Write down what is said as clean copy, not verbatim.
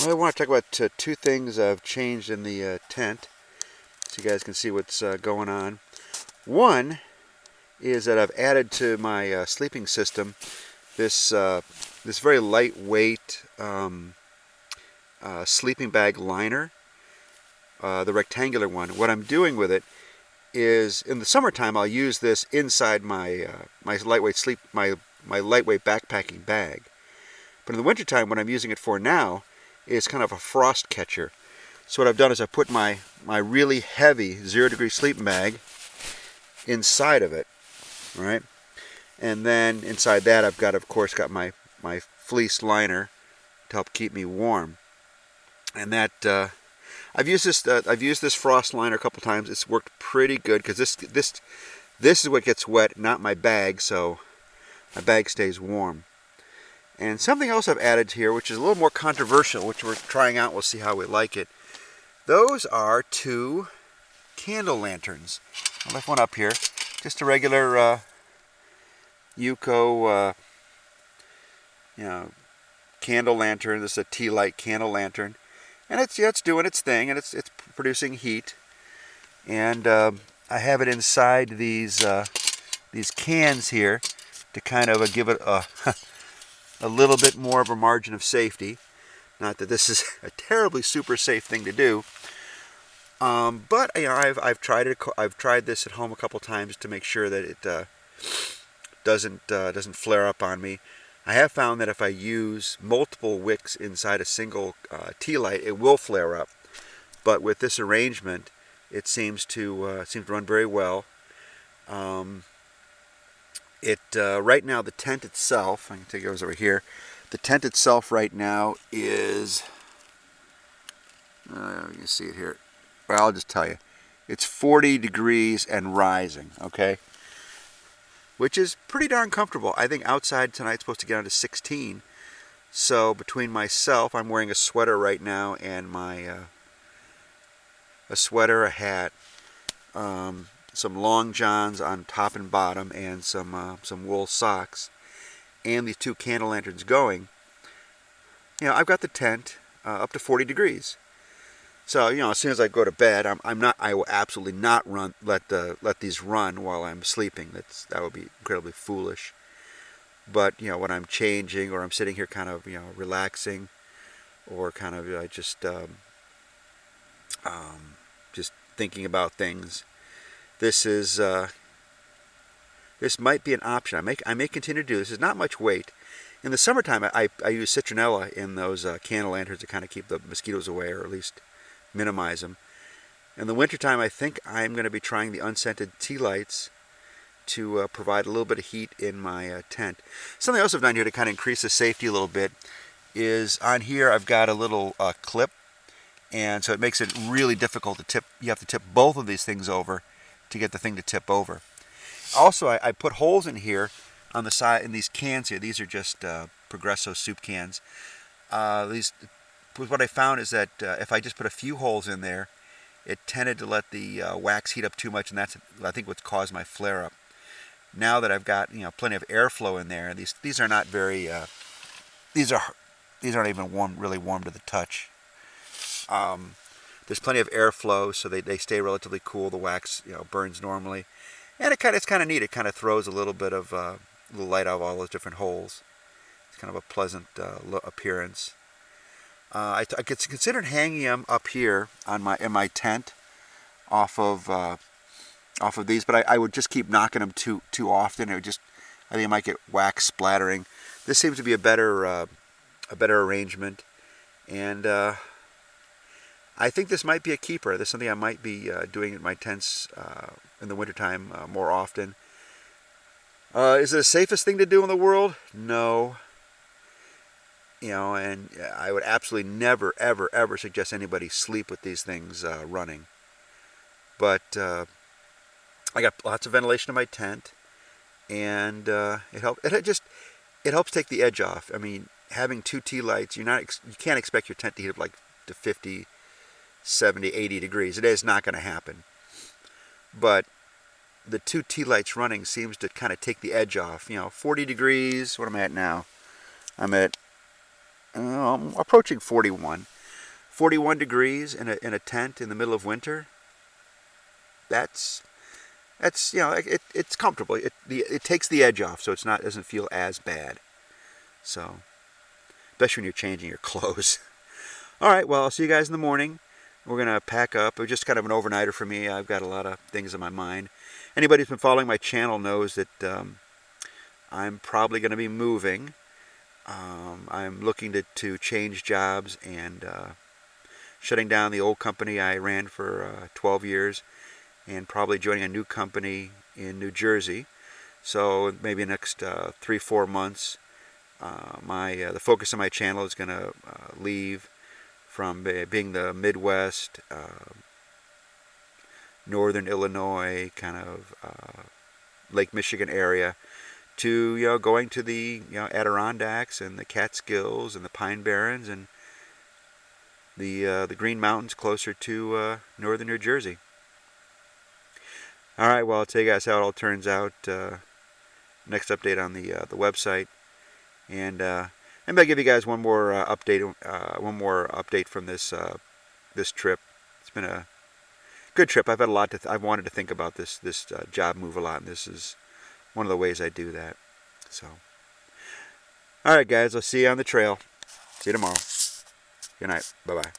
Well, I want to talk about two things I've changed in the tent, so you guys can see what's going on. One is that I've added to my sleeping system this this very lightweight sleeping bag liner, the rectangular one. What I'm doing with it is, in the summertime, I'll use this inside my lightweight backpacking bag. But in the wintertime, what I'm using it for now is kind of a frost catcher. So what I've done is I've put my really heavy 0-degree sleeping bag inside of it, right? And then inside that I've got, of course, got my fleece liner to help keep me warm. And that I've used this frost liner a couple times. It's worked pretty good because this is what gets wet, not my bag, so my bag stays warm. And something else I've added here, which is a little more controversial, which we're trying out. We'll see how we like it. Those are two candle lanterns. I left one up here. Just a regular Yuko, candle lantern. This is a tea light candle lantern, and it's doing its thing, and it's producing heat. And I have it inside these cans here to kind of give it a little bit more of a margin of safety. Not that this is a terribly super safe thing to do, but I've tried it. I've tried this at home a couple times to make sure that it doesn't flare up on me. I have found that if I use multiple wicks inside a single tea light, it will flare up. But with this arrangement, it seems to run very well. Right now, the tent itself, I can take yours over here. The tent itself right now is, you can see it here. Well, I'll just tell you, it's 40 degrees and rising, okay? Which is pretty darn comfortable. I think outside tonight's supposed to get down to 16. So between myself, I'm wearing a sweater right now, and a sweater, a hat, some long johns on top and bottom, and some wool socks, and these two candle lanterns going. I've got the tent up to 40 degrees. So as soon as I go to bed, I will absolutely not let these run while I'm sleeping. That would be incredibly foolish. But when I'm changing, or I'm sitting here kind of relaxing, or kind of just thinking about things, this might be an option. I may continue to do this. It's not much weight. In the summertime, I use citronella in those candle lanterns to kind of keep the mosquitoes away, or at least minimize them. In the wintertime, I think I'm going to be trying the unscented tea lights to provide a little bit of heat in my tent. Something else I've done here to kind of increase the safety a little bit is on here I've got a little clip, and so it makes it really difficult to tip. You have to tip both of these things over to get the thing to tip over. Also, I put holes in here on the side in these cans here. These are just Progresso soup cans. What I found is that if I just put a few holes in there, it tended to let the wax heat up too much, and that's, I think, what's caused my flare-up. Now that I've got plenty of airflow in there, these are not very these aren't even really warm to the touch. There's plenty of airflow, so they stay relatively cool. The wax burns normally, and it's kind of neat. It kind of throws a little bit of little light out of all those different holes. It's kind of a pleasant appearance. I considered hanging them up here in my tent off of these, but I would just keep knocking them too often. I think it might get wax splattering. This seems to be a better arrangement, and I think this might be a keeper. This is something I might be doing in my tents in the wintertime more often. Is it the safest thing to do in the world? No. And I would absolutely never, ever, ever suggest anybody sleep with these things running. But I got lots of ventilation in my tent, and it helps. It helps take the edge off. I mean, having two tea lights, you can't expect your tent to heat up like to 50, 70, 80 degrees. It is not going to happen. But the two tea lights running seems to kind of take the edge off. 40 degrees. What am I at now? I'm at approaching 41. 41 degrees in a tent in the middle of winter. That's you know, it's comfortable. It takes the edge off, so it's not, doesn't feel as bad. So, especially when you're changing your clothes. All right, well, I'll see you guys in the morning. We're gonna pack up. It was just kind of an overnighter for me. I've got a lot of things in my mind. Anybody who's been following my channel knows that I'm probably going to be moving. I'm looking to change jobs and shutting down the old company I ran for 12 years and probably joining a new company in New Jersey. So maybe next 3-4 months, the focus of my channel is going to leave from being the Midwest, northern Illinois, kind of Lake Michigan area, to going to the Adirondacks and the Catskills and the Pine Barrens and the Green Mountains closer to northern New Jersey. All right, well, I'll tell you guys how it all turns out. Next update on the website, and maybe I'll give you guys one more update from this trip. It's been a good trip. I've had a lot I've wanted to think about this job move a lot, and this is one of the ways I do that. So, all right, guys, I'll see you on the trail. See you tomorrow. Good night. Bye-bye.